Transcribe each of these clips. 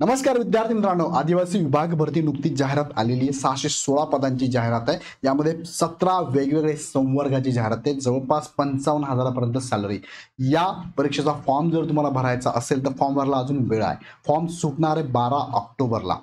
नमस्कार विद्यार्थी मित्रांनो, आदिवासी विभाग भरती नुकतीच जाहिरात आलेली आहे। 616 पदांची जाहिरात आहे। यामध्ये 17 वेगवेगळे संवर्गाची जाहिरात आहे। जवळपास 55,000 सॅलरी। या परीक्षेचा फॉर्म जर तुम्हाला भरायचा असेल तर फॉर्म भरायला अजून वेळ आहे। फॉर्म सुटणार आहे 12 ऑक्टोबरला।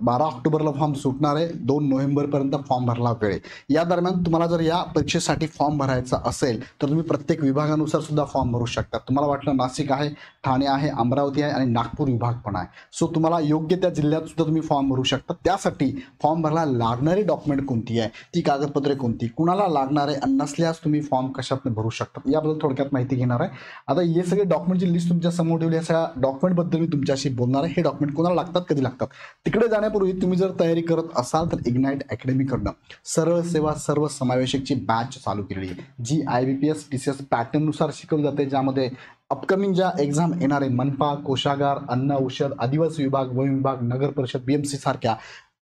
12 ऑक्टोबरला फॉर्म सुटणार आहे। 2 नोव्हेंबरपर्यंत फॉर्म भरला वेळ आहे। या दरम्यान तुम्हाला जर या परीक्षेसाठी फॉर्म भरायचा असेल तर तुम्ही प्रत्येक विभागानुसार सुद्धा फॉर्म भरू शकता। तुम्हाला वाटलं नाशिक आहे, ठाणे आहे, अमरावती आहे आणि नागपूर विभाग पण आहे, सो तुम्हाला योग्य त्या जिल्ह्यात सुद्धा तुम्ही फॉर्म भरू शकता। त्यासाठी फॉर्म भरायला लागणारी डॉक्युमेंट कोणती आहे, ती कागदपत्रे कोणती, कुणाला लागणार आहे, नसल्यास तुम्ही फॉर्म कशातून भरू शकता, याबद्दल थोडक्यात माहिती घेणार आहे। आता हे सगळे डॉक्युमेंटची लिस्ट तुमच्या समोर ठेवली आहे। सगळ्या डॉक्युमेंटबद्दल मी तुमच्याशी बोलणार आहे। हे डॉक्युमेंट कोणाला लागतात, कधी लागतात। तिकडे जाण्यापूर्वी तुम्ही जर तयारी करत असाल तर इग्नाइट अकॅडमीकडनं सरळ सेवा सर्व समावेशकची बॅच चालू केलेली आहे, जी IBPS TCS पॅटर्ननुसार शिकवली जाते। ज्यामध्ये अपकमिंग ज्या एक्झाम येणार आहे, मनपा, कोशागार, अन्न औषध, आदिवासी विभाग, वन विभाग, नगर परिषद, BMC सारख्या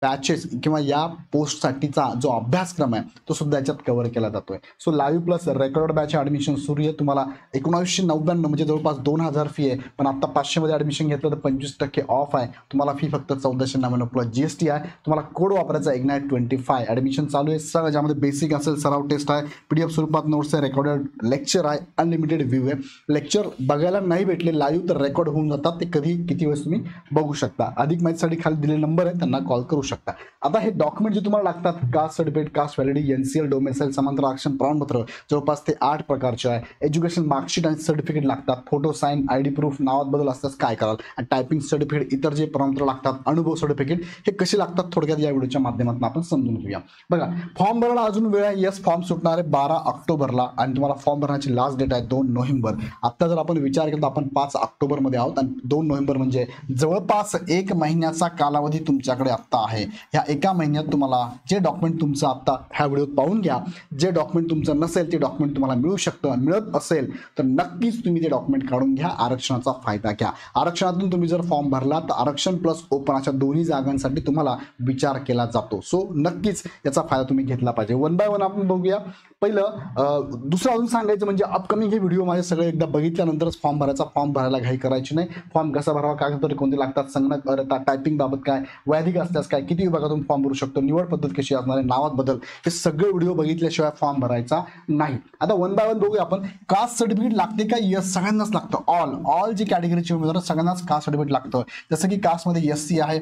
बॅचेस किंवा या पोस्टसाठीचा जो अभ्यासक्रम आहे तो सुद्धा याच्यात कव्हर केला जातोय। So live plus record batch admission सुरू आहे। तुम्हाला 1999 म्हणजे जवळपास 2000 फी आहे, पण आता 500 मध्ये ॲडमिशन घेतलं तर 25% ऑफ आहे। तुम्हाला फी फक्त 1499 प्लस GST आहे। तुम्हाला कोड वापरायचा इग्नाइट 25। ॲडमिशन चालू आहे। सगळं ज्यामध्ये बेसिक असेल, सराव टेस्ट आहे, PDF स्वरूपात नोट्स आहे, रेकॉर्डेड लेक्चर आहे, अनलिमिटेड व्ह्यू आहे। लेक्चर बघायला नाही भेटले लाईव्ह तर रेकॉर्ड होऊन जातात, ते कधी किती वेळेस तुम्ही बघू शकता। अधिक माहितीसाठी खाली दिलेले नंबर आहे, त्यांना कॉल करू शकता। आता हे डॉक्युमेंट जे तुम्हाला लागतात, caste certificate, caste validity, NCL, domicile, समांतर आरक्षण प्रमाणपत्र, जवळपास ते 8 प्रकारचे आहे। एज्युकेशन मार्कशीट आणि सर्टिफिकेट लागतात। फोटो, साईन, ID प्रूफ, नावात बदल असल्यास काय कराल, आणि टायपिंग सर्टिफिकेट, इतर जे प्रमाणपत्र लागतात, अनुभव सर्टिफिकेट, हे कसे लागतात थोडक्यात या व्हिडिओच्या माध्यमातून आपण समजून घेऊया। बघा, फॉर्म भरायला अजून वेळ आहे। यस, फॉर्म सुटणार आहे 12 ऑक्टोबरला आणि तुम्हाला फॉर्म भरण्याची लास्ट डेट आहे 2 नोव्हेंबर। आता जर आपण विचार केला तर आपण 5 ऑक्टोबरमध्ये आहोत आणि 2 नोव्हेंबर म्हणजे जवळपास 1 महिन्याचा कालावधी तुमच्याकडे आता आहे। ह्या एका महिन्यात तुम्हाला जे डॉक्युमेंट तुमचं आता ह्या व्हिडिओत पाहून घ्या, जे डॉक्युमेंट तुमचं नसेल ते डॉक्युमेंट तुम्हाला मिळू शकतं। मिळत असेल तर नक्कीच तुम्ही ते डॉक्युमेंट काढून घ्या, आरक्षणाचा फायदा घ्या। आरक्षणातून तुम्ही जर फॉर्म भरला तर आरक्षण प्लस ओपन अशा दोन्ही जागांसाठी तुम्हाला विचार केला जातो। सो नक्कीच याचा फायदा तुम्ही घेतला पाहिजे। वन बाय वन आपण बघूया। पहिलं दुसरं अजून सांगायचं म्हणजे अपकमिंग हे व्हिडिओ माझे सगळे एकदा बघितल्यानंतरच फॉर्म भरायचा। फॉर्म भरायला घाई करायची नाही। फॉर्म कसा भरावा, कागदपत्रे कोणते लागतात, संगणक अर्हता, टायपिंग बाबत काय, वैधिक असल्यास काय, किती विभागातून फॉर्म भरू शकतो, निवड पद्धत कशी असणार आहे, नावात बदल, हे सगळे व्हिडिओ बघितल्याशिवाय फॉर्म भरायचा नाही। आता वन बाय वन बघूया आपण। कास्ट सर्टिफिकेट लागते का? यस, सगळ्यांनाच लागतं। ऑल जी कॅटेगरीचे उमेदवार सगळ्यांनाच कास्ट सर्टिफिकेट लागतं। जसं की कास्टमध्ये SC आहे,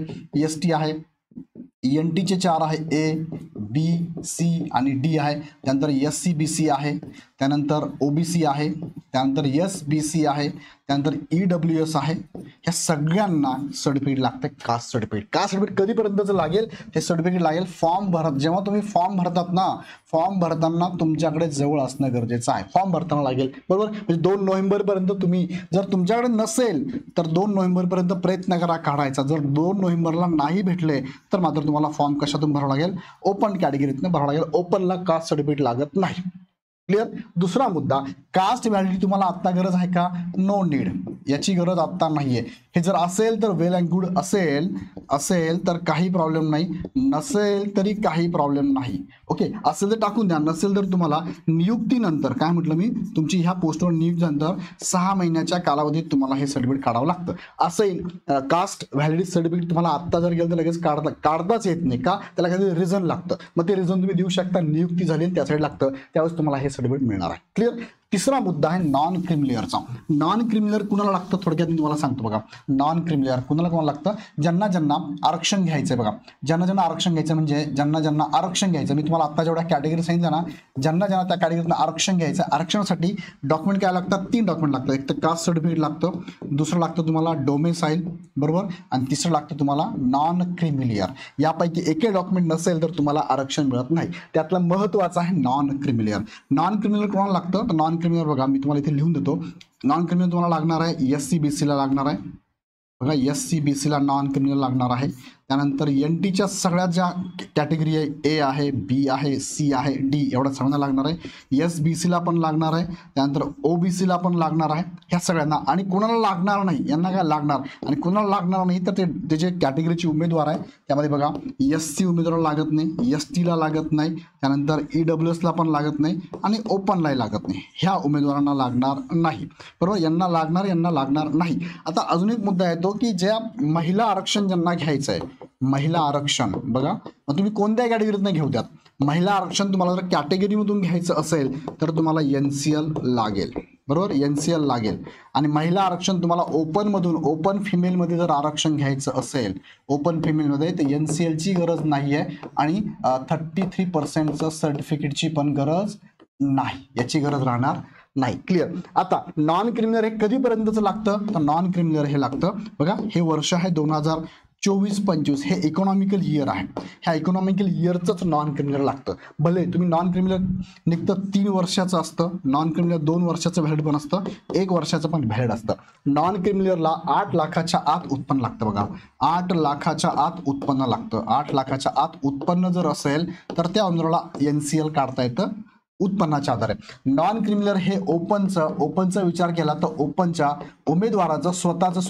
ST आहे, ENT चे 4 आहे, A, B, C आणि D आहे। त्यानंतर SC BC आहे, त्यानंतर OBC आहे, त्यानंतर SBC आहे, त्यानंतर EWS आहे। ह्या सगळ्यांना सर्टिफिकेट लागतं, कास्ट सर्टिफिकेट। कास्ट सर्टिफिकेट कधीपर्यंतच लागेल? हे सर्टिफिकेट लागेल फॉर्म भरत, जेव्हा तुम्ही फॉर्म भरतात ना, फॉर्म भरताना तुमच्याकडे जवळ असणं गरजेचं आहे। फॉर्म भरताना लागेल, बरोबर? म्हणजे 2 नोव्हेंबरपर्यंत तुम्ही जर तुमच्याकडे नसेल तर 2 नोव्हेंबरपर्यंत प्रयत्न करा काढायचा। जर 2 नोव्हेंबरला नाही भेटले तर मात्र तुम्हाला फॉर्म कशातून भरावा लागेल? ओपन कॅटेगरीतून भरावा लागेल। ओपनला कास्ट सर्टिफिकेट लागत नाही। क्लिअर? दुसरा मुद्दा, कास्ट व्हॅलिडिटी तुम्हाला आता गरज आहे का? नो नीड, याची गरज आता नाहीये। हे जर असेल तर वेल अँड गुड, असेल तर काही प्रॉब्लेम नाही, नसेल तरी काही प्रॉब्लेम नाही। ओके, असेल तर टाकून द्या, नसेल तर तुम्हाला नियुक्तीनंतर, काय म्हटलं मी, तुमची ह्या पोस्टवर नियुक्तीनंतर 6 महिन्याच्या कालावधीत तुम्हाला हे सर्टिफिकेट काढावं लागतं। असेल कास्ट व्हॅलिडिटी सर्टिफिकेट तुम्हाला आता जर गेलं तर लगेच काढताच येत नाही का? त्याला काही रिझन लागतं। मग ते रिझन तुम्ही देऊ शकता, नियुक्ती झाली त्यासाठी लागतं, त्यावेळेस तुम्हाला हे सर्टिफिकेट मिळणार आहे। क्लिअर? तिसरा मुद्दा आहे नॉन क्रिमिलियरचा। नॉन क्रिमिलियर कुणाला लागतं थोडक्यात मी तुम्हाला सांगतो बघा। नॉन क्रिमिलियर कुणाला लागतं? ज्यांना आरक्षण घ्यायचंय बघा। ज्यांना आरक्षण घ्यायचं म्हणजे ज्यांना आरक्षण घ्यायचं, मी तुम्हाला आता जेवढ्या कॅटेगरी सांगितलं ना, ज्यांना त्या कॅटेगरीतनं आरक्षण घ्यायचं, आरक्षणासाठी डॉक्युमेंट काय लागतात? 3 डॉक्युमेंट लागतात। एक तर कास्ट सर्टिफिकेट लागतं, दुसरं लागतं तुम्हाला डोमेसाइल, बरोबर, आणि तिसरं लागतं तुम्हाला नॉन क्रिमिलियर। यापैकी एकही डॉक्युमेंट नसेल तर तुम्हाला आरक्षण मिळत नाही। त्यातलं महत्त्वाचं आहे नॉन क्रिमिलियर। नॉन क्रिमिलियर कोणाला लागतं? तर नॉन क्रिमिलियर बघा, मी तुम्हाला इथे लिहून देतो। नॉन क्रिमिलियर तुम्हाला लागणार आहे SC BC ला लागणार आहे बघा। SC BC ला नॉन क्रिमिलियर लागणार आहे। त्यानंतर NTच्या सगळ्या ज्या कॅटेगरी आहे, A आहे, B आहे, C आहे, D एवढं सगळ्यांना लागणार आहे. SBCला पण लागणार आहे, त्यानंतर OBCला पण लागणार आहे, ह्या सगळ्यांना. आणि कोणाला लागणार नाही, यांना काय लागणार, आणि कोणाला लागणार नाही तर ते जे कॅटेगरीचे उमेदवार आहे त्यामध्ये बघा SC उमेदवाराला लागत नाही, STला लागत नाही, त्यानंतर EWSला पण लागत नाही आणि ओपनलाही लागत नाही, ह्या उमेदवारांना लागणार नाही. बरोबर, यांना लागणार, यांना लागणार नाही. आता अजून एक मुद्दा येतो की ज्या महिला आरक्षण ज्यांना घ्यायचं आहे, महिला आरक्षण बघा, मग तुम्ही कोणत्या कॅटेगरीतनं घेऊ द्यात. महिला आरक्षण तुम्हाला जर कॅटेगरीमधून घ्यायचं असेल तर तुम्हाला NCL लागेल. बरोबर, NCL लागेल. आणि महिला आरक्षण तुम्हाला ओपनमधून, ओपन फिमेलमध्ये जर आरक्षण घ्यायचं असेल, ओपन फिमेलमध्ये, तर NCLची गरज नाही आहे आणि 33% सर्टिफिकेटची पण गरज नाही, याची गरज राहणार नाही. क्लिअर. आता नॉन क्रिमिनल हे कधीपर्यंतचं लागतं, तर नॉन क्रिमिनल हे लागतं बघा, हे वर्ष आहे 2024-25, हे इकॉनॉमिकल इयर आहे, ह्या इकॉनॉमिकल इयरचंच नॉन क्रिमिनल लागतं. भले तुम्ही नॉन क्रिमिनल निघतं 3 वर्षाचं असतं, नॉन क्रिमिनल 2 वर्षाचं व्हॅलिड पण असतं, 1 वर्षाचं पण व्हॅलिड असतं. नॉन क्रिमिनलला 8 लाखाच्या आत उत्पन्न लागतं बघा, 8 लाखाच्या आत उत्पन्न लागतं. 8 लाखाच्या आत उत्पन्न जर असेल तर त्या उमेदवाराला NCL काढता येतं उत्पन्नाच्या आधारे. नॉन क्रिमिनल हे ओपनचा विचार केला तर ओपनच्या उमेदवाराचं स्वतःचं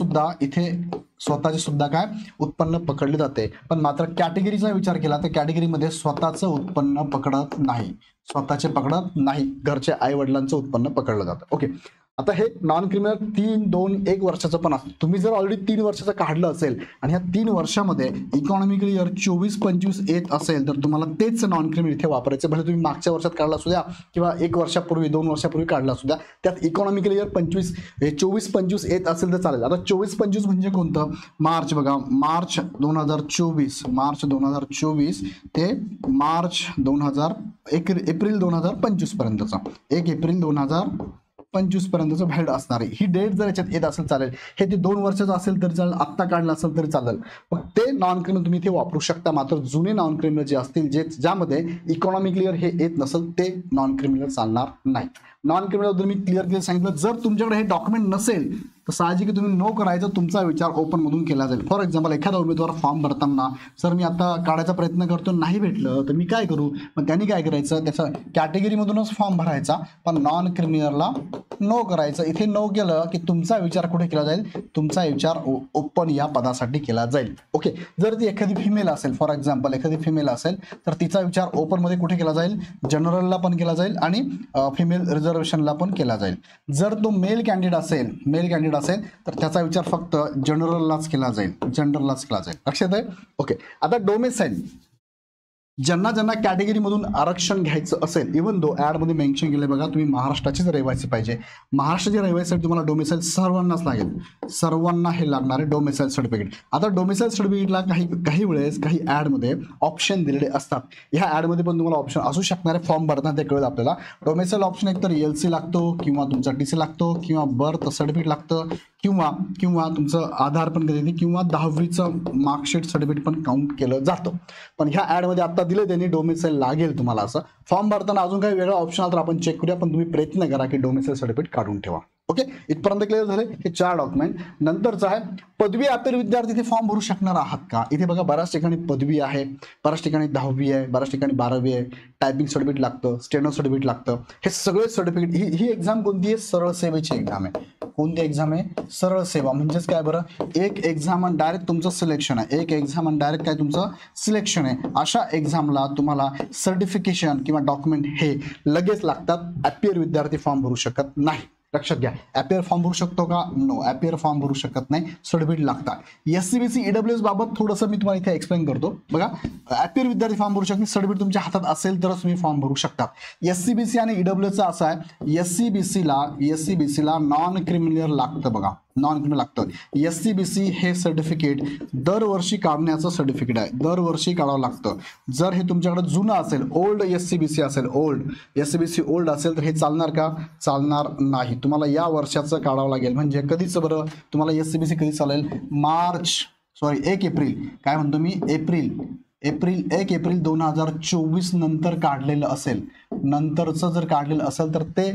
सुद्धा काय उत्पन्न पकडले जाते. पण मात्र कॅटेगरीचा विचार केला तर कॅटेगरीमध्ये स्वतःचं उत्पन्न पकडत नाही, स्वतःचे पकडत नाही, घरच्या आई वडिलांचं उत्पन्न पकडलं जातं. ओके. आता हे नॉन क्रिमिनल 3, 2, 1 वर्षाचं पण असतं. तुम्ही जर ऑलरेडी 3 वर्षाचं काढलं असेल आणि ह्या 3 वर्षामध्ये इकॉनॉमिकल इयर 24-25 येत असेल तर तुम्हाला तेच नॉन क्रिमिनल इथे वापरायचं. भले तुम्ही मागच्या वर्षात काढला असू द्या किंवा 1 वर्षापूर्वी, 2 वर्षापूर्वी काढला असू द्या, त्यात इकॉनॉमिकल इयर 24-25 येत असेल तर चालेल. आता 24-25 म्हणजे कोणतं, मार्च बघा, मार्च 2024 ते मार्च एप्रिल 2025 पर्यंतचा, 1 एप्रिल 2025 पर्यंतचं व्हॅलिड असणार आहे. ही डेट जर याच्यात येत असेल चालेल. हे ते 2 वर्षाचं असेल तरी चालेल, आत्ता काढलं असेल तरी चालेल. मग ते नॉन क्रिमिनल तुम्ही इथे वापरू शकता. मात्र जुने नॉन क्रिमिनल जे असतील, ज्यामध्ये इकॉनॉमिक इयर हे येत नसेल, ते नॉन क्रिमिनल चालणार नाही. नॉन क्रिमिनल मी क्लिअर सांगितलं, जर तुमच्याकडे हे डॉक्युमेंट नसेल तर साहजिक तुम्ही नो करायचं, तुमचा विचार ओपनमधून केला जाईल. फॉर एक्झाम्पल, एखादा उमेदवार फॉर्म भरताना, सर मी आता काढायचा प्रयत्न करतो, नाही भेटलं तर मी काय करू, मग त्यांनी काय करायचं, त्याचा कॅटेगरीमधूनच फॉर्म भरायचा, पण नॉन क्रिमिनलला नो करायचं. इथे नो केलं की तुमचा विचार कुठे केला जाईल, तुमचा विचार ओपन या पदासाठी केला जाईल. ओके. जर ती एखादी फिमेल असेल, फॉर एक्झाम्पल एखादी फिमेल असेल तर तिचा विचार ओपनमध्ये कुठे केला जाईल, जनरलला पण केला जाईल आणि फिमेल रिझर्वेशनला पण केला जाईल. जर तो मेल कॅन्डिडेट असेल तर त्याचा विचार फक्त जनरललाच केला जाईल, लक्षात आहे. ओके. आता डोमेसाईल, ज्यांना कॅटेगरीमधून आरक्षण घ्यायचं असेल, इव्हन दो ॲडमध्ये मेन्शन केलं बघा, तुम्ही महाराष्ट्राचेच रहिवासी पाहिजे, महाराष्ट्राचे रहिवासीसाठी तुम्हाला डोमेसाईल सर्वांनाच लागेल, सर्वांना हे लागणार आहे डोमेसाईल सर्टिफिकेट. आता डोमेसाईल सर्टिफिकेटला काही वेळेस काही ॲडमध्ये ऑप्शन दिलेले असतात. ह्या ॲडमध्ये पण तुम्हाला ऑप्शन असू शकणार आहे, फॉर्म भरताना ते कळलं आपल्याला. डोमेसाईल ऑप्शन एक तर LC लागतो, किंवा तुमचा TC लागतो, किंवा बर्थ सर्टिफिकेट लागतं, किंवा तुमचं आधार पण कधी, किंवा 10वीचं मार्कशीट सर्टिफिकेट पण काउंट केलं जातं. पण ह्या ॲडमध्ये आता दिलं त्यांनी डोमेसाईल लागेल तुम्हाला. असं फॉर्म भरताना अजून काही वेगळा ऑप्शन आला तर आपण चेक करूया, पण तुम्ही प्रयत्न करा की डोमेसाईल सर्टिफिकेट काढून ठेवा. ओके. इथपर्यंत क्लिअर झाले हे 4 डॉक्युमेंट. नंतरचं आहे पदवी अपेर विद्यार्थी इथे फॉर्म भरू शकणार आहात का. इथे बघा बऱ्याच ठिकाणी पदवी आहे, बऱ्याच ठिकाणी 10वी आहे, बऱ्याच ठिकाणी 12वी आहे, टायपिंग सर्टिफिकेट लागतं, स्टेनो सर्टिफिकेट लागतं. हे सगळे सर्टिफिकेट, ही एक्झाम कोणती आहे, सरळ सेवेची एक्झाम आहे. कोणती एक्झाम आहे, सरळ सेवा. म्हणजेच काय बरं, एक एक्झाम आणि डायरेक्ट तुमचं सिलेक्शन आहे, एक एक्झाम आणि डायरेक्ट काय तुमचं सिलेक्शन आहे. अशा एक्झामला तुम्हाला सर्टिफिकेशन किंवा डॉक्युमेंट हे लगेच लागतात. अपियर विद्यार्थी फॉर्म भरू शकत नाही. लक्षात घ्या. अपियर फॉर्म भरू शकतो का, नो, अपियर फॉर्म भरू शकत नाही, सर्टिफिकेट लागतात. SCBC EWS बाबत थोडंसं मी तुम्हाला इथे एक्सप्लेन करतो बघा. अपियर विद्यार्थी फॉर्म भरू शकते, सर्टिफिकेट तुमच्या हातात असेल तरच तुम्ही फॉर्म भरू शकता. SCBC आणि EWS असं आहे, SCBC ला नॉन क्रिमिनल लागतं बघा, नॉन क्रिमिनल लागतं. SCBC हे सर्टिफिकेट दरवर्षी काढण्याचं सर्टिफिकेट आहे, दरवर्षी काढावं लागतं. जर हे तुमच्याकडे जुनं असेल, ओल्ड SCBC असेल, SCBC ओल्ड असेल तर हे चालणार का, चालणार नाही. तुम्हाला या वर्षाचं काढावं लागेल. म्हणजे कधीचं बरं, तुम्हाला SCBC कधी चालेल, 1 एप्रिल, काय म्हणतो मी, 1 एप्रिल 2024 नंतर काढलेलं असेल, नंतरचं जर काढलेलं असेल तर ते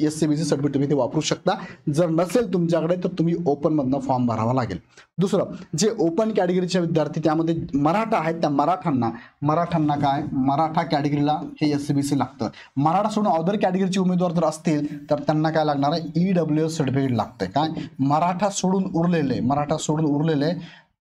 SCBC सर्टिफिकेट तुम्ही ते वापरू शकता. जर नसेल तुमच्याकडे तर तुम्ही ओपनमधनं फॉर्म भरावा लागेल. दुसरं, जे ओपन कॅटेगरीचे विद्यार्थी त्यामध्ये मराठा आहेत, त्या मराठ्यांना काय, मराठा कॅटेगरीला हे SCBC लागतं. मराठा सोडून अदर कॅटेगरीचे उमेदवार जर असतील तर त्यांना काय लागणार आहे, EWS सर्टिफिकेट लागतंय. काय, मराठा सोडून उरलेले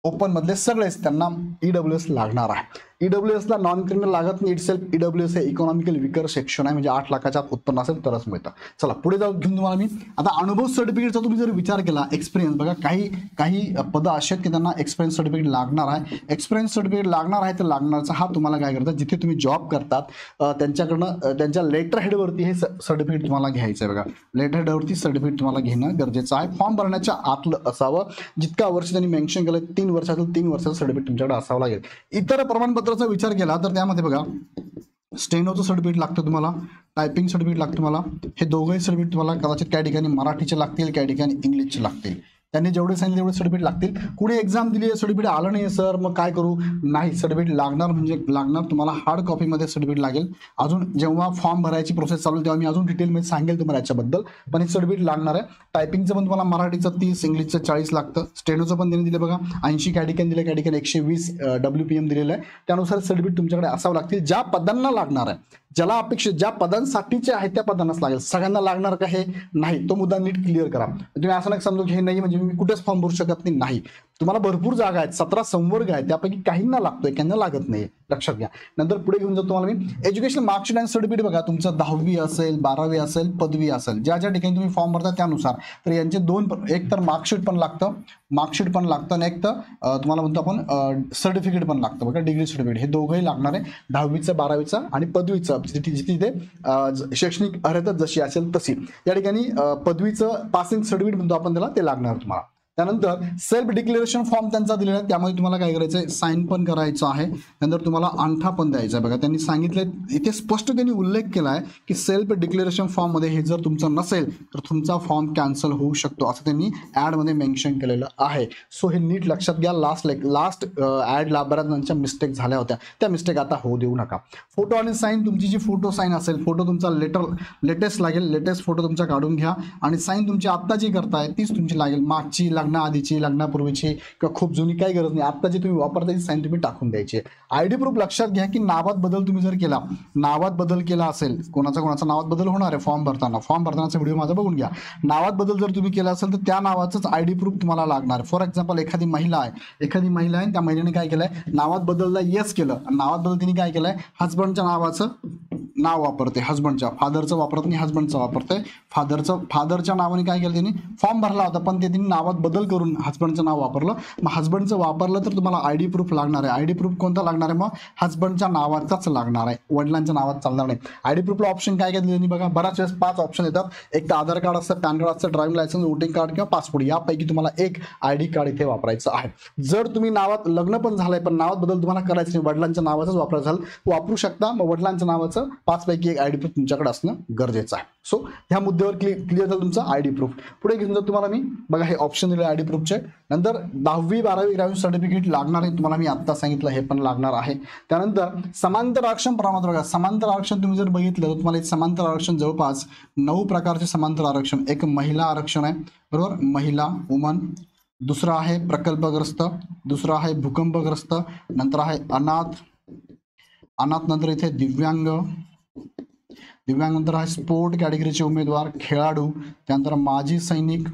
ओपन मधले सगळेच त्यांना EWS लागणार आहे. EWS ला नॉन क्रिमिनल लागत नाही. इटसेल्फ EWS हे इकॉनॉमिकल विकर सेक्शन आहे, म्हणजे 8 लाखाच्या उत्पन्न असेल तरच मिळतं. चला पुढे जाऊ घेऊन तुम्हाला मी आता अनुभव सर्टिफिकेटचा तुम्ही जर विचार केला, एक्सपिरियन्स बघा, काही पदं अशी आहेत की त्यांना एक्सपिरियन्स सर्टिफिकेट लागणार आहे. एक्सपिरियन्स सर्टिफिकेट लागणार आहे तर लागणारचा हा तुम्हाला काय करतात, जिथे तुम्ही जॉब करतात त्यांच्याकडनं त्यांच्या लेटर हेडवरती हे सर्टिफिकेट तुम्हाला घ्यायचं आहे. बघा, लेटर हेडवरती सर्टिफिकेट तुम्हाला घेणं गरजेचं आहे. फॉर्म भरण्याच्या आतलं असावं. जितका वर्ष त्यांनी मेन्शन केलं 3 वर्षाचं 3 वर्षाचं सर्टिफिकेट तुमच्याकडे असावं लागेल. इतर प्रमाणपत्राचा विचार केला तर त्यामध्ये बघा, स्टेनोचं सर्टिफिकेट लागतं तुम्हाला, टायपिंग सर्टिफिकेट लागतं तुम्हाला. हे दोघंही सर्टिफिकेट तुम्हाला कदाचित काही ठिकाणी मराठीचे लागतील, काही ठिकाणी इंग्लिशचे लागतील. त्यांनी जेवढे सांगितले तेवढे सर्टिफिकेट लागतील. कुणी एक्झाम दिली आहे, सर्टिफिकेट आलं नाही सर, मग काय करू, नाही, सर्टिफिकेट लागणार म्हणजे लागणार. तुम्हाला हार्ड कॉपीमध्ये सर्टिफिकेट लागेल. अजून जेव्हा फॉर्म भरायची प्रोसेस चालू तेव्हा मी अजून डिटेलमध्ये सांगेल तुम्हाला याच्याबद्दल, पण हे सर्टिफिकेट लागणार आहे. टायपिंगचं पण तुम्हाला मराठीचं 30, इंग्लिशचं 40 लागतं. स्टेनोचं पण त्यांनी दिलं बघा, 80 काही ठिकाणी दिलं, काही ठिकाणी 120 WPM दिलेलं आहे. त्यानुसार सर्टिफिकेट तुमच्याकडे असावं लागतील. ज्या पदांना लागणार आहे, ज्याला अपेक्षित, ज्या पदांसाठीचे आहेत त्या पदांनाच लागेल. सगळ्यांना लागणार का हे नाही, तो मुद्दा नीट क्लिअर करा. तुम्ही असं नाही समजू की हे नाही म्हणजे मी कुठेच फॉर्म भरू शकत नाही. तुम्हाला भरपूर जागा आहेत, 17 संवर्ग आहेत, त्यापैकी काहींना लागतोय, काहींना लागत नाही, लक्षात घ्या. नंतर पुढे घेऊन जातो तुम्हाला मी एज्युकेशन मार्कशीट अँड सर्टिफिकेट. बघा, तुमचं 10वी असेल, 12वी असेल, पदवी असेल, ज्या ज्या ठिकाणी तुम्ही फॉर्म भरता त्यानुसार, तर यांचे एक तर मार्कशीट पण लागतं आणि एक तर तुम्हाला म्हणतो आपण सर्टिफिकेट पण लागतं. बघा, डिग्री सर्टिफिकेट हे दोघंही लागणार आहे. 10वीचं, 12वीचं आणि पदवीचं, जिथे शैक्षणिक अर्हता जशी असेल तशी. या ठिकाणी पदवीचं पासिंग सर्टिफिकेट म्हणतो आपण त्याला, ते लागणार तुम्हाला. त्यानंतर सेल्फ डिक्लेरेशन फॉर्म त्यांचा दिलेला आहे, त्यामध्ये तुम्हाला काय करायचं आहे, साईन पण करायचं आहे. नंतर तुम्हाला अंगठा पण द्यायचा आहे. बघा, त्यांनी सांगितलंय इथे स्पष्ट त्यांनी उल्लेख केला आहे की सेल्फ डिक्लेरेशन फॉर्ममध्ये हे जर तुमचं नसेल तर तुमचा फॉर्म कॅन्सल होऊ शकतो, असं त्यांनी ॲडमध्ये मेन्शन केलेलं आहे. सो हे नीट लक्षात घ्या. लास्ट ॲड बऱ्याच मिस्टेक झाल्या होत्या, त्या मिस्टेक आता होऊ देऊ नका. फोटो आणि साईन, तुमची जी फोटो साईन असेल, फोटो तुमचा लेटेस्ट लागेल, लेटेस्ट फोटो तुमचा काढून घ्या. आणि साईन तुमची आत्ता जी करताय तीच तुमची लागेल, मागची, लग्नाआधीची, लग्नापूर्वीची किंवा खूप जुनी काही गरज नाही. आता जी तुम्ही वापरता ती साईन तुम्ही टाकून द्यायची. आयडी प्रूफ लक्षात घ्या की नावात बदल तुम्ही जर केला, नावात बदल केला असेल, कोणाचा नावात बदल होणार आहे फॉर्म भरतानाचा व्हिडिओ माझा बघून घ्या. नावात बदल जर तुम्ही केला असेल तर त्या नावाचंच आयडी प्रूफ तुम्हाला लागणार. फॉर एक्झाम्पल, एखादी महिला आहे, त्या महिलेने काय केलंय, नावात बदलला येस केलं, नावात बदल तिने काय केलंय, हजबंडच्या नावाचं नाव वापरते, हजबंडच्या, फादरचं वापरत नाही, हजबंडचं वापरते. फादरच्या नावाने काय केलं त्यांनी, फॉर्म भरला होता पण ते त्यांनी नावात बदल करून हजबंडचं नाव वापरलं. मग हजबंडचं वापरलं तर तुम्हाला आयडी प्रूफ लागणार आहे. आयडी प्रूफ कोणता लागणार आहे, मग हजबंडच्या नावाचाच लागणार आहे, वडिलांच्या नावात चालणार नाही. आयडी प्रूफला ऑप्शन काय दिले त्यांनी बघा, बऱ्याच वेळेस 5 ऑप्शन येतात. एक तर आधार कार्ड असतं, पॅन कार्ड असतं, ड्रायव्हिंग लायसन्स, वोटिंग कार्ड किंवा पासपोर्ट, यापैकी तुम्हाला एक आयडी कार्ड इथे वापरायचं आहे. जर तुम्ही नावात लग्न पण झालंय पण नावात बदल तुम्हाला करायचं नाही, वडिलांच्या नावाचंच वापरायचं झालं, वापरू शकता. मग वडिलांच्या नावाचं 5 पैकी एक आयडी प्रूफ तुमच्याकडे असणं गरजेचं आहे. सो ह्या मुद्द्यावर क्लिअर झालं तुमचं आयडी प्रूफ. पुढे घेऊन जातो तुम्हाला मी, बघा हे ऑप्शन दिले आयडी प्रूफचे. नंतर 10वी 12वी ग्रॅज्युएशन सर्टिफिकेट लागणार आहे, तुम्हाला मी आत्ता सांगितलं हे पण लागणार आहे. त्यानंतर समांतर आरक्षण प्रमाणपत्र. बघा, समांतर आरक्षण तुम्ही जर बघितलं तर तुम्हाला समांतर आरक्षण जवळपास 9 प्रकारचे समांतर आरक्षण. एक महिला आरक्षण आहे, बरोबर, महिला, वुमन. दुसरं आहे प्रकल्पग्रस्त, दुसरं आहे भूकंपग्रस्त, नंतर आहे अनाथ, नंतर इथे दिव्यांग, नंतर आहे स्पोर्ट कॅटेगरीचे उमेदवार, खेळाडू, त्यानंतर माजी सैनिक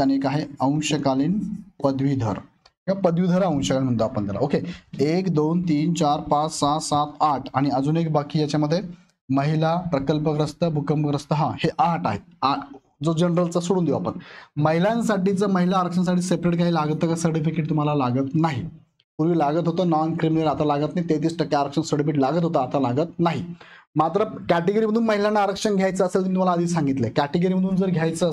आणि एक आहे अंशकालीन पदवीधर किंवा पदवीधर अंशकालीन म्हणतो आपण त्याला. ओके, 1 2 3 4 5 6 7 8 आणि अजून एक बाकी याच्यामध्ये महिला, प्रकल्पग्रस्त, भूकंपग्रस्त. हे 8 आहेत. जो जनरलचा सोडून देऊ आपण. महिलांसाठीचं, महिला आरक्षणासाठी सेपरेट काही लागतं का सर्टिफिकेट, तुम्हाला लागत नाही. पूर्वी लागत होतं नॉन क्रिमिनल, आता लागत नाही. 33% आरक्षण सर्टिफिकेट लागत होतं, आता लागत नाही. मात्र कॅटेगरीमधून महिलांना आरक्षण घ्यायचं असेल, तुम्हाला आधी सांगितलंय, कॅटेगरीमधून जर घ्यायचं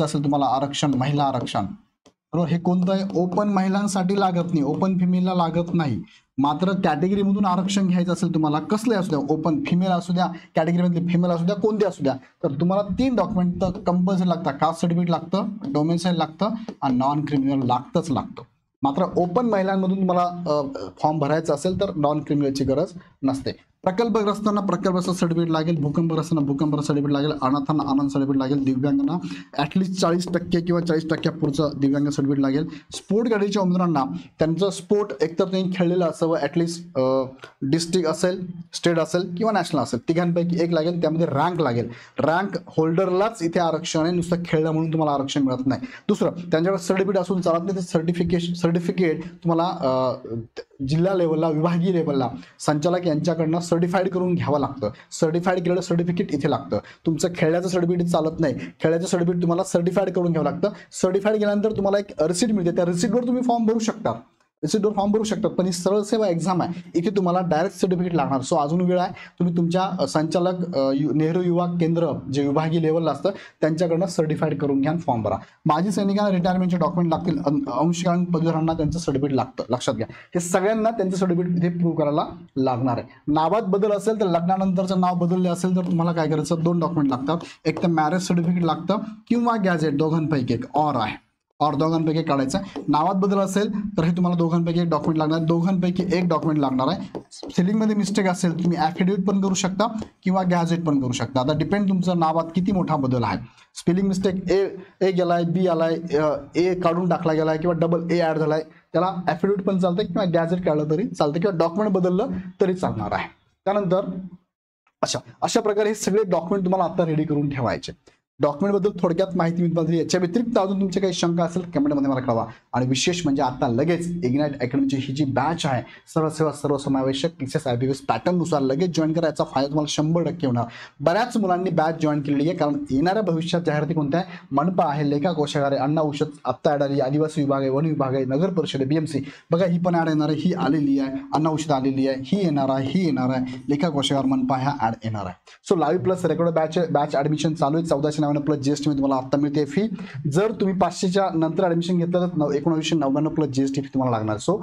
असेल तुम्हाला आरक्षण, महिला आरक्षण, बरोबर, हे कोणतं आहे, ओपन महिलांसाठी लागत नाही, ओपन फिमेलला लागत नाही. मात्र कॅटेगरीमधून आरक्षण घ्यायचं असेल तुम्हाला, कसले असू द्या, ओपन फिमेल असू द्या, कॅटेगरीमधले फिमेल असू द्या, कोणते असू द्या, तर तुम्हाला 3 डॉक्युमेंट तर कंपल्सरी लागतात. कास्ट सर्टिफिकेट लागतं, डोमेसाईल लागतं आणि नॉन क्रिमिनल लागतं. मात्र ओपन महिलांमधून तुम्हाला फॉर्म भरायचा असेल तर नॉन क्रिमिनलची गरज नसते. प्रकल्पग्रस्तांना प्रकल्पाचं सर्टिफिकेट लागेल, भूकंपग्रस्तांना भूकंपाचं सर्टिफिकेट लागेल, अनाथांना अनाथ सर्टिफिकेट लागेल, दिव्यांगांना ॲटलिस्ट 40% किंवा 40% पुढचं दिव्यांग सर्टिफिकेट लागेल. स्पोर्ट गाडीच्या उमेदवारांना त्यांचं स्पोर्ट एकतर त्यांनी खेळलेलं असावं, ॲटलिस्ट डिस्ट्रिक्ट असेल, स्टेट असेल किंवा नॅशनल असेल, तिघांपैकी एक लागेल. त्यामध्ये रँक लागेल. रँक होल्डरलाच इथे आरक्षण आहे, नुसतं खेळलं म्हणून तुम्हाला आरक्षण मिळत नाही. दुसरं, त्यांच्याकडे सर्टिफिकेट असून चालत नाही. ते सर्टिफिकेट तुम्हाला जिल्हा लेवलला, विभागीय लेवलला संचालक यांच्याकडनं सर्टिफाईड करून घ्यावं लागतं. सर्टिफाईड केलेलं सर्टिफिकेट इथे लागतं. तुमचं खेळण्याचं सर्टिफिकेट चालत नाही. खेळण्याचं सर्टिफिकेट तुम्हाला सर्टिफाईड करून घ्यावं लागतं. सर्टिफाईड केल्यानंतर तुम्हाला एक रिसीट मिळते. त्या रिसीटवर तुम्ही फॉर्म भरू शकता. रिसीटवर फॉर्म भरू शकतात. पण ही सरळ सेवा एक्झाम आहे, इथे तुम्हाला डायरेक्ट सर्टिफिकेट लागणार. सो अजून वेळ आहे. तुम्ही तुमच्या संचालक नेहरू युवा केंद्र जे विभागीय लेवलला असतं त्यांच्याकडनं सर्टिफाईड करून घ्या, फॉर्म भरा. माजी सैनिकांना रिटायरमेंटचे डॉक्युमेंट लागतील. अंशकालीन पदवीधरांना त्यांचं सर्टिफिकेट लागतं, लक्षात घ्या. हे सगळ्यांना त्यांचं सर्टिफिकेट इथे प्रूव्ह करायला लागणार आहे. नावात बदल असेल तर, लग्नानंतरचं नाव बदलले असेल तर तुम्हाला काय करायचं, 2 डॉक्युमेंट लागतात. एक तर मॅरेज सर्टिफिकेट लागतं किंवा गॅझेट, दोघांपैकी एक और दोघांपैकी काढायचं. नावात बदल असेल तर हे तुम्हाला दोघांपैकी एक डॉक्युमेंट लागणार. दोघांपैकी एक डॉक्युमेंट लागणार आहे. स्पेलिंगमध्ये मिस्टेक असेल तुम्ही ॲफिडेविट पण करू शकता किंवा गॅझेट पण करू शकता. आता डिपेंड तुमचं नावात किती मोठा बदल आहे. स्पेलिंग मिस्टेक ए गेलाय, बी आलाय, ए काढून टाकला गेलाय किंवा डबल ए ॲड झालाय, त्याला ॲफिडेविट पण चालतं किंवा गॅझेट काढलं तरी चालतं किंवा डॉक्युमेंट बदललं तरी चालणार आहे. त्यानंतर अशा प्रकारे हे सगळे डॉक्युमेंट तुम्हाला आता रेडी करून ठेवायचे. डॉक्युमेंटबद्दल थोडक्यात माहिती मिळाली. याच्या व्यतिरिक्त अजून तुमची काही शंका असेल कमेंटमध्ये मला कळवा. आणि विशेष म्हणजे आता लगेच इग्नाइट अकॅडमीची ही जी बॅच आहे, सर्वसेवा सर्वसमावेशक PCS IBPS पॅटर्ननुसार लगेच जॉईन करा. याचा फायदा तुम्हाला 100% होणार. बऱ्याच मुलांनी बॅच जॉईन केलेली आहे, कारण येणाऱ्या भविष्यात जाहिराती कोणत्या आहे, मनपा आहे, लेखा कोशागार आहे, अन्न औषध आत्ता ॲड आली, आदिवासी विभाग आहे, वन विभाग आहे, नगर परिषद आहे, BMC बघा ही पण ॲड येणार आहे, ही आलेली आहे, अन्न औषध आलेली आहे, ही येणार आहे, ही येणार आहे, लेखा कोशागार मनपा ह्या ॲड येणार आहे. So live plus record batch admission चालू आहे. 1499 प्लस GST तुम्हाला आता मिळते फी. जर तुम्ही 500च्या नंतर ऍडमिशन घेतलं तर 1999 प्लस GST फी तुम्हाला लागणार. सो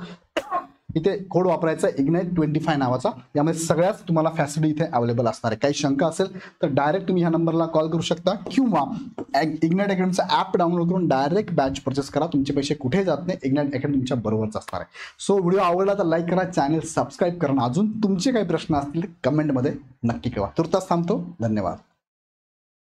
इथे कोड वापरायचा IGNITE25 नावाचा. यामध्ये सगळ्याच तुम्हाला फॅसिलिटी इथे अवेलेबल असणार आहे. काही शंका असेल तर डायरेक्ट तुम्ही ह्या नंबरला कॉल करू शकता किंवा इग्नाइट अकॅडमीचा ॲप डाउनलोड करून डायरेक्ट बॅच परचेस करा. तुमचे पैसे कुठे जात नाही, इग्नाइट अकॅडमी तुमच्या बरोबरच असणार आहे. सो व्हिडिओ आवडला तर लाईक करा, चॅनल सबस्क्राईब करा. अजून तुमचे काही प्रश्न असतील कमेंटमध्ये नक्की कळवा. तुर्तास थांबतो. धन्यवाद.